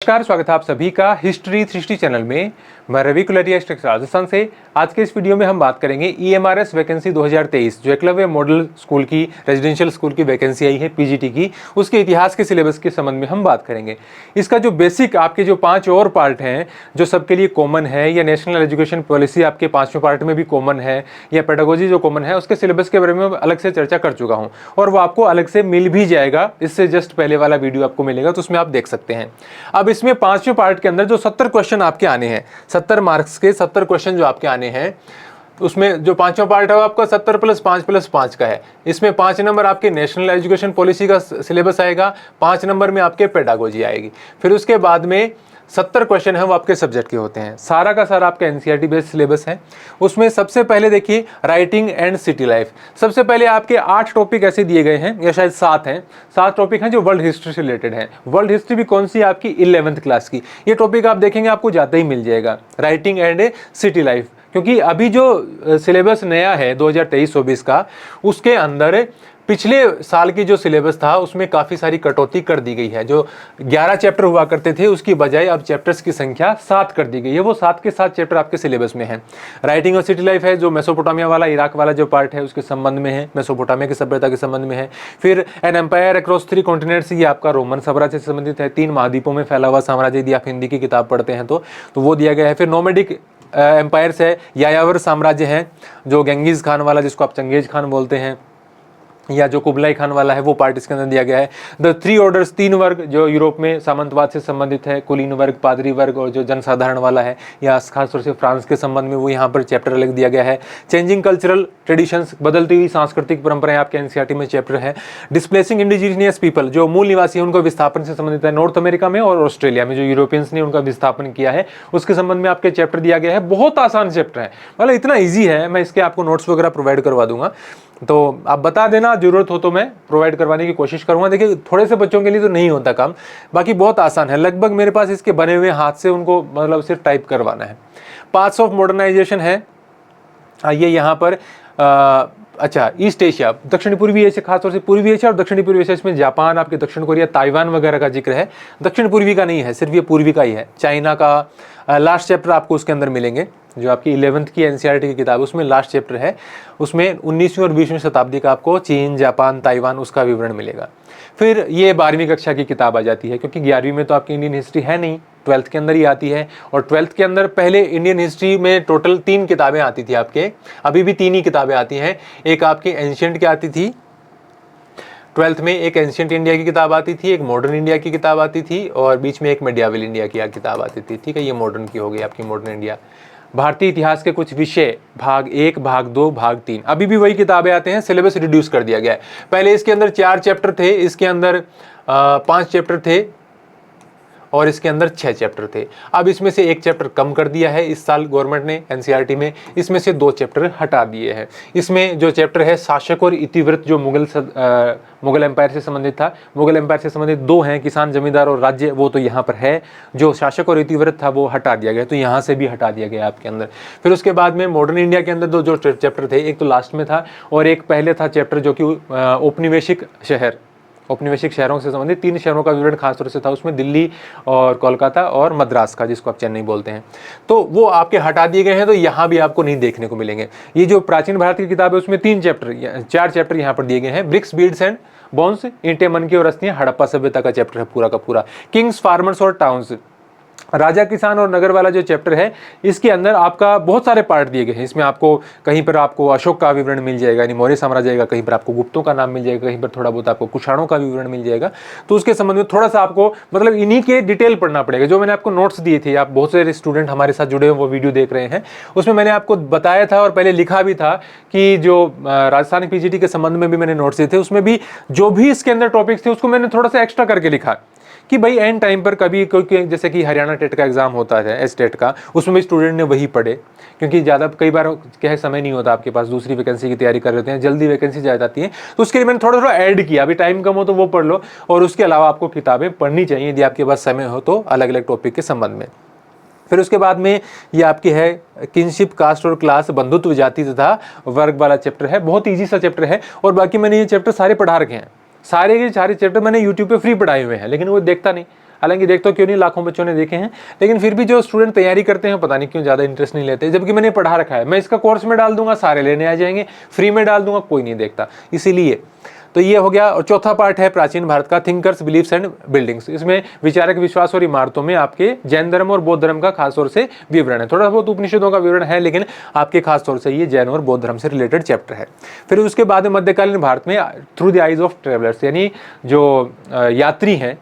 नमस्कार, स्वागत है आप सभी का हिस्ट्री 360 चैनल में। मैं रवि कुलरिया राजस्थान से। आज के इस वीडियो में हम बात करेंगे EMRS वैकेंसी 2023 जो एकलव्य मॉडल स्कूल की रेजिडेंशियल स्कूल की वैकेंसी आई है पीजीटी की, उसके इतिहास के सिलेबस के संबंध में हम बात करेंगे। इसका जो बेसिक आपके जो 5 और पार्ट हैं जो सबके लिए कॉमन है, या नेशनल एजुकेशन पॉलिसी आपके 5वें पार्ट में भी कॉमन है, या पेडागोजी जो कॉमन है, उसके सिलेबस के बारे में अलग से चर्चा कर चुका हूँ और वो आपको अलग से मिल भी जाएगा। इससे जस्ट पहले वाला वीडियो आपको मिलेगा तो उसमें आप देख सकते हैं। अब इसमें 5वें पार्ट के अंदर जो 70 क्वेश्चन आपके आने हैं, 70 मार्क्स के 70 क्वेश्चन जो आपके आने हैं, उसमें जो 5वां पार्ट है वो आपका 70 + 5 + 5 का है। इसमें 5 नंबर आपके नेशनल एजुकेशन पॉलिसी का सिलेबस आएगा, 5 नंबर में आपके पेडागोजी आएगी। फिर उसके बाद में 70 क्वेश्चन है वो आपके सब्जेक्ट के होते हैं। सारा का सारा आपका एनसीईआरटी बेस्ड सिलेबस है। उसमें सबसे पहले देखिए राइटिंग एंड सिटी लाइफ। सबसे पहले आपके 8 टॉपिक ऐसे दिए गए हैं, या शायद 7 हैं। 7 टॉपिक हैं जो वर्ल्ड हिस्ट्री से रिलेटेड हैं। वर्ल्ड हिस्ट्री भी कौन सी, आपकी 11th क्लास की। ये टॉपिक आप देखेंगे आपको जाते ही मिल जाएगा, राइटिंग एंड सिटी लाइफ। क्योंकि अभी जो सिलेबस नया है 2023-24 का, उसके अंदर पिछले साल की जो सिलेबस था उसमें काफ़ी सारी कटौती कर दी गई है। जो 11 चैप्टर हुआ करते थे उसकी बजाय अब चैप्टर्स की संख्या 7 कर दी गई है। वो 7 के 7 चैप्टर आपके सिलेबस में हैं। राइटिंग और सिटी लाइफ है जो मेसोपोटामिया वाला, इराक वाला जो पार्ट है उसके संबंध में है, मेसोपोटामिया की सभ्यता के संबंध में है। फिर एन एम्पायर अक्रॉस 3 कॉन्टिनेंट्स, ये आपका रोमन साम्राज्य से संबंधित है। 3 महाद्वीपों में फैला हुआ साम्राज्य, यदि आप हिंदी की किताब पढ़ते हैं तो वो दिया गया है। फिर नोमैडिक एम्पायर्स है, यायावर साम्राज्य है जो गेंगिस खान वाला, जिसको आप चंगेज खान बोलते हैं, या जो कुबलाई खान वाला है, वो पार्ट इसके अंदर दिया गया है। द 3 ऑर्डर्स, 3 वर्ग जो यूरोप में सामंतवाद से संबंधित है, कुलीन वर्ग, पादरी वर्ग और जो जनसाधारण वाला है, या खासतौर से फ्रांस के संबंध में, वो यहाँ पर चैप्टर अलग दिया गया है। चेंजिंग कल्चरल ट्रेडिशंस, बदलती हुई सांस्कृतिक परंपराएं आपके एनसीईआरटी में चैप्टर है। डिस्प्लेसिंग इंडिजीनियस पीपल, जो मूल निवासी है उनको विस्थापन से संबंधित है। नॉर्थ अमेरिका में और ऑस्ट्रेलिया में जो यूरोपियंस ने उनका विस्थापन किया है उसके संबंध में आपके चैप्टर दिया गया है। बहुत आसान चैप्टर है, मतलब इतना ईजी है। मैं इसके आपको नोट्स वगैरह प्रोवाइड करवा दूंगा, तो आप बता देना, जरूरत हो तो मैं प्रोवाइड करवाने की कोशिश करूंगा। देखिए थोड़े से बच्चों के लिए तो नहीं होता काम, बाकी बहुत आसान है। लगभग मेरे पास इसके बने हुए हाथ से उनको मतलब सिर्फ टाइप करवाना है। पाथ्स ऑफ मॉडर्नाइजेशन है ये यहाँ पर अच्छा, ईस्ट एशिया, दक्षिण पूर्वी एशिया, खासतौर से पूर्वी एशिया और दक्षिणी पूर्वी एशिया, इसमें जापान, आपके दक्षिण कोरिया, ताइवान वगैरह का जिक्र है। दक्षिण पूर्वी का नहीं है, सिर्फ ये पूर्वी का ही है। चाइना का लास्ट चैप्टर आपको उसके अंदर मिलेंगे, जो आपकी 11th की एनसीईआरटी की किताब है उसमें लास्ट चैप्टर है। उसमें 19वीं और 20वीं शताब्दी का आपको चीन, जापान, ताइवान उसका विवरण मिलेगा। फिर ये 12वीं कक्षा की किताब आ जाती है, क्योंकि 11वीं में तो आपकी इंडियन हिस्ट्री है नहीं, 12th के अंदर ही आती है। और 12th के अंदर पहले इंडियन हिस्ट्री में टोटल 3 किताबें आती थी आपके, अभी भी 3 ही किताबें आती हैं। एक आपकी एंशिएंट की आती थी 12th में, एक एंशिएंट इंडिया की किताब आती थी, एक मॉडर्न इंडिया की किताब आती थी, और बीच में एक मेडिएवल इंडिया की किताब आती थी। ठीक है, ये मॉडर्न की हो गई आपकी मॉडर्न इंडिया। भारतीय इतिहास के कुछ विषय, भाग 1, भाग 2, भाग 3, अभी भी वही किताबें आते हैं। सिलेबस रिड्यूस कर दिया गया है। पहले इसके अंदर 4 चैप्टर थे, इसके अंदर 5 चैप्टर थे, और इसके अंदर 6 चैप्टर थे। अब इसमें से 1 चैप्टर कम कर दिया है इस साल गवर्नमेंट ने एनसीईआरटी में। इसमें से 2 चैप्टर हटा दिए हैं। इसमें जो चैप्टर है शासक और इतिवृत्त, जो मुगल एम्पायर से संबंधित था, मुगल एम्पायर से संबंधित 2 हैं, किसान, जमींदार और राज्य, वो तो यहाँ पर है। जो शासक और इतिवृत्त था वो हटा दिया गया, तो यहाँ से भी हटा दिया गया आपके अंदर। फिर उसके बाद में मॉडर्न इंडिया के अंदर 2 जो चैप्टर थे, एक तो लास्ट में था और एक पहले था चैप्टर जो कि औपनिवेशिक शहर, औपनिवेशिक शहरों से संबंधित 3 शहरों का विवरण खासतौर से था। उसमें दिल्ली और कोलकाता और मद्रास का, जिसको आप चेन्नई बोलते हैं, तो वो आपके हटा दिए गए हैं। तो यहाँ भी आपको नहीं देखने को मिलेंगे। ये जो प्राचीन भारत की किताब है उसमें 4 चैप्टर यहाँ पर दिए गए हैं। ब्रिक्स, बीड्स एंड बोन्स, ईंटें, मनके और अस्थियां, हड़प्पा सभ्यता का चैप्टर है पूरा का पूरा। किंग्स, फार्मर्स और टाउन्स, राजा, किसान और नगर वाला जो चैप्टर है, इसके अंदर आपका बहुत सारे पार्ट दिए गए हैं। इसमें आपको कहीं पर आपको अशोक का विवरण मिल जाएगा, यानी मौर्य साम्राज्य का, कहीं पर आपको गुप्तों का नाम मिल जाएगा, कहीं पर थोड़ा बहुत आपको कुषाणों का विवरण मिल जाएगा। तो उसके संबंध में थोड़ा सा आपको मतलब इन्हीं के डिटेल पढ़ना पड़ेगा। जो मैंने आपको नोट्स दिए थे, आप बहुत सारे स्टूडेंट हमारे साथ जुड़े हुए वो वीडियो देख रहे हैं, उसमें मैंने आपको बताया था और पहले लिखा भी था कि जो राजस्थान पीजीटी के संबंध में भी मैंने नोट्स दिए थे, उसमें भी जो भी इसके अंदर टॉपिक्स थे उसको मैंने थोड़ा सा एक्स्ट्रा करके लिखा कि भाई एंड टाइम पर कभी कोई, जैसे कि हरियाणा टेट का एग्जाम होता है, एस टेट का, उसमें भी स्टूडेंट ने वही पढ़े, क्योंकि ज़्यादा कई बार क्या है, समय नहीं होता आपके पास, दूसरी वैकेंसी की तैयारी कर रहे हैं, जल्दी वैकेंसी जा जाती है, तो उसके लिए मैंने थोड़ा थोड़ा ऐड किया। अभी टाइम कम हो तो वो पढ़ लो, और उसके अलावा आपको किताबें पढ़नी चाहिए यदि आपके पास समय हो तो, अलग अलग टॉपिक के संबंध में। फिर उसके बाद में ये आपकी है किनशिप, कास्ट और क्लास, बंधुत्व, जाति तथा वर्ग वाला चैप्टर है। बहुत ईजी सा चैप्टर है, और बाकी मैंने ये चैप्टर सारे पढ़ा रखे हैं। सारे के सारे चैप्टर मैंने यूट्यूब पे फ्री पढ़ाए हुए हैं, लेकिन वो देखता नहीं। हालांकि देख तो क्यों नहीं, लाखों बच्चों ने देखे हैं, लेकिन फिर भी जो स्टूडेंट तैयारी करते हैं पता नहीं क्यों ज़्यादा इंटरेस्ट नहीं लेते। जबकि मैंने पढ़ा रखा है, मैं इसका कोर्स में डाल दूंगा सारे लेने आ जाएंगे, फ्री में डाल दूंगा कोई नहीं देखता, इसीलिए। तो ये हो गया। और चौथा पार्ट है प्राचीन भारत का, थिंकर्स बिलीफ्स एंड बिल्डिंग्स। इसमें विचारक, विश्वास और इमारतों में आपके जैन धर्म और बौद्ध धर्म का खास तौर से विवरण है। थोड़ा बहुत उपनिषदों का विवरण है, लेकिन आपके खास तौर से ये जैन और बौद्ध धर्म से रिलेटेड चैप्टर है। फिर उसके बाद में मध्यकालीन भारत में through the eyes of travellers, यानी जो यात्री हैं,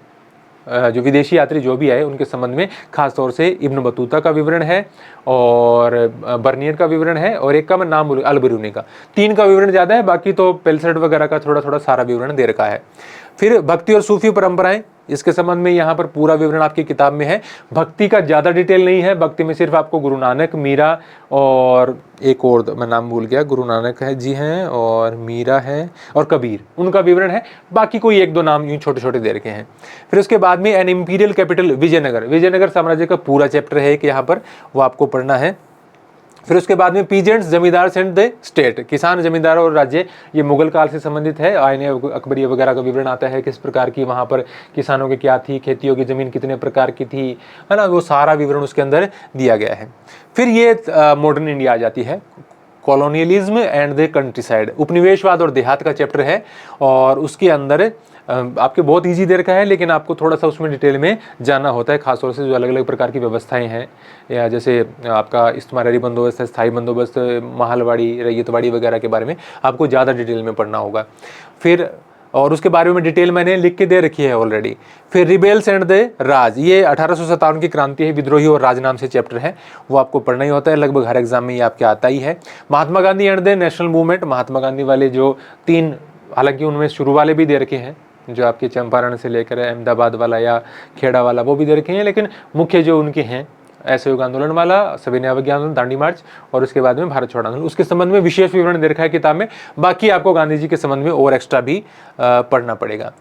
जो विदेशी यात्री जो भी आए उनके संबंध में खास तौर से इब्न बतूता का विवरण है और बर्नियर का विवरण है, और एक का मैं नाम अल बिरूनी का। 3 का विवरण ज़्यादा है, बाकी तो पेलसर्ट वगैरह का थोड़ा थोड़ा सारा विवरण दे रखा है। फिर भक्ति और सूफी परंपराएं, इसके संबंध में यहाँ पर पूरा विवरण आपकी किताब में है। भक्ति का ज़्यादा डिटेल नहीं है, भक्ति में सिर्फ आपको गुरु नानक, मीरा और एक और मैं नाम भूल गया, गुरु नानक है जी हैं और मीरा है और कबीर, उनका विवरण है। बाकी कोई 1-2 नाम यूँ छोटे छोटे दे रखे हैं। फिर उसके बाद में an imperial capital Vijayanagar, Vijayanagar साम्राज्य का पूरा चैप्टर है कि यहाँ पर वो आपको पढ़ना है। फिर उसके बाद में पीजेंट्स, जमींदार एंड द स्टेट, किसान, जमींदार और राज्य, ये मुगल काल से संबंधित है। आईने अकबरिया वगैरह का विवरण आता है, किस प्रकार की वहाँ पर किसानों की क्या थी, खेतियों की ज़मीन कितने प्रकार की थी, है ना, वो सारा विवरण उसके अंदर दिया गया है। फिर ये मॉडर्न इंडिया आ जाती है, colonialism and the country side, उपनिवेशवाद और देहात का चैप्टर है, और उसके अंदर आपके बहुत इजी दे रखा है, लेकिन आपको थोड़ा सा उसमें डिटेल में जानना होता है, खासतौर से जो अलग अलग प्रकार की व्यवस्थाएं हैं, या जैसे आपका इस्तेमारी बंदोबस्त है, स्थायी बंदोबस्त, महलवाड़ी, रैयतवाड़ी वगैरह के बारे में आपको ज़्यादा डिटेल में पढ़ना होगा। फिर और उसके बारे में डिटेल मैंने लिख के दे रखी है ऑलरेडी। फिर रिबेल्स एंड द राज, ये 1857 की क्रांति है, विद्रोही और राज नाम से चैप्टर है, वो आपको पढ़ना ही होता है, लगभग हर एग्जाम में ये आपके आता ही है। Mahatma Gandhi and the national movement, Mahatma Gandhi वाले जो 3, हालांकि उनमें शुरू वाले भी दे रखे हैं, जो आपके चंपारण से लेकर अहमदाबाद वाला या खेड़ा वाला वो भी दे रखे हैं, लेकिन मुख्य जो उनके हैं, असहयोग आंदोलन वाला, सविनय अवज्ञा आंदोलन, दांडी मार्च, और उसके बाद में भारत छोड़ो आंदोलन, उसके संबंध में विशेष विवरण दे रखा है किताब में। बाकी आपको गांधी जी के संबंध में और एक्स्ट्रा भी पढ़ना पड़ेगा।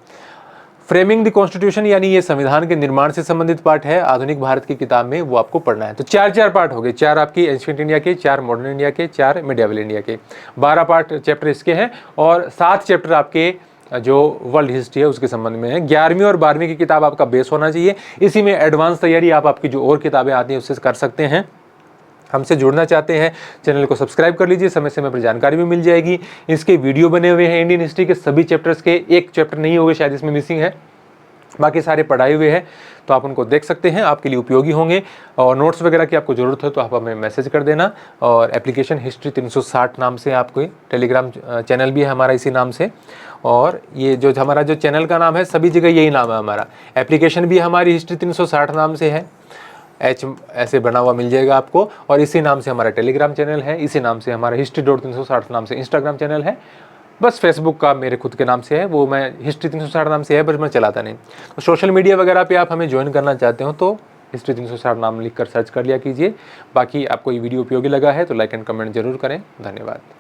फ्रेमिंग द कॉन्स्टिट्यूशन, यानी ये संविधान के निर्माण से संबंधित पार्ट है आधुनिक भारत की किताब में, वो आपको पढ़ना है। तो 4 पार्ट हो गए, 4 आपकी एंशिएंट इंडिया के, 4 मॉडर्न इंडिया के, 4 मिडिएवल इंडिया के, 12 पार्ट चैप्टर इसके हैं, और 7 चैप्टर आपके जो वर्ल्ड हिस्ट्री है उसके संबंध में है। 11वीं और 12वीं की किताब आपका बेस होना चाहिए, इसी में एडवांस तैयारी आप आपकी जो और किताबें आती हैं उससे कर सकते हैं। हमसे जुड़ना चाहते हैं, चैनल को सब्सक्राइब कर लीजिए, समय समय पर जानकारी भी मिल जाएगी। इसके वीडियो बने हुए हैं इंडियन हिस्ट्री के सभी चैप्टर्स के, एक चैप्टर नहीं होंगे शायद इसमें मिसिंग है, बाकी सारे पढ़ाए हुए हैं, तो आप उनको देख सकते हैं, आपके लिए उपयोगी होंगे। और नोट्स वगैरह की आपको ज़रूरत है तो आप हमें मैसेज कर देना। और एप्लीकेशन हिस्ट्री 360 नाम से आपको टेलीग्राम चैनल भी है हमारा इसी नाम से, और ये जो हमारा जो चैनल का नाम है सभी जगह यही नाम है हमारा। एप्लीकेशन भी हमारी हिस्ट्री 360 नाम से है, H ऐसे बना हुआ मिल जाएगा आपको, और इसी नाम से हमारा टेलीग्राम चैनल है, इसी नाम से हमारा history.360 नाम से इंस्टाग्राम चैनल है। बस फेसबुक का मेरे खुद के नाम से है, वो मैं हिस्ट्री 360 नाम से है, बस मैं चलाता नहीं। तो सोशल मीडिया वगैरह पे आप हमें ज्वाइन करना चाहते हो तो हिस्ट्री 360 नाम लिखकर सर्च कर लिया कीजिए। बाकी आपको ये वीडियो उपयोगी लगा है तो लाइक एंड कमेंट जरूर करें। धन्यवाद।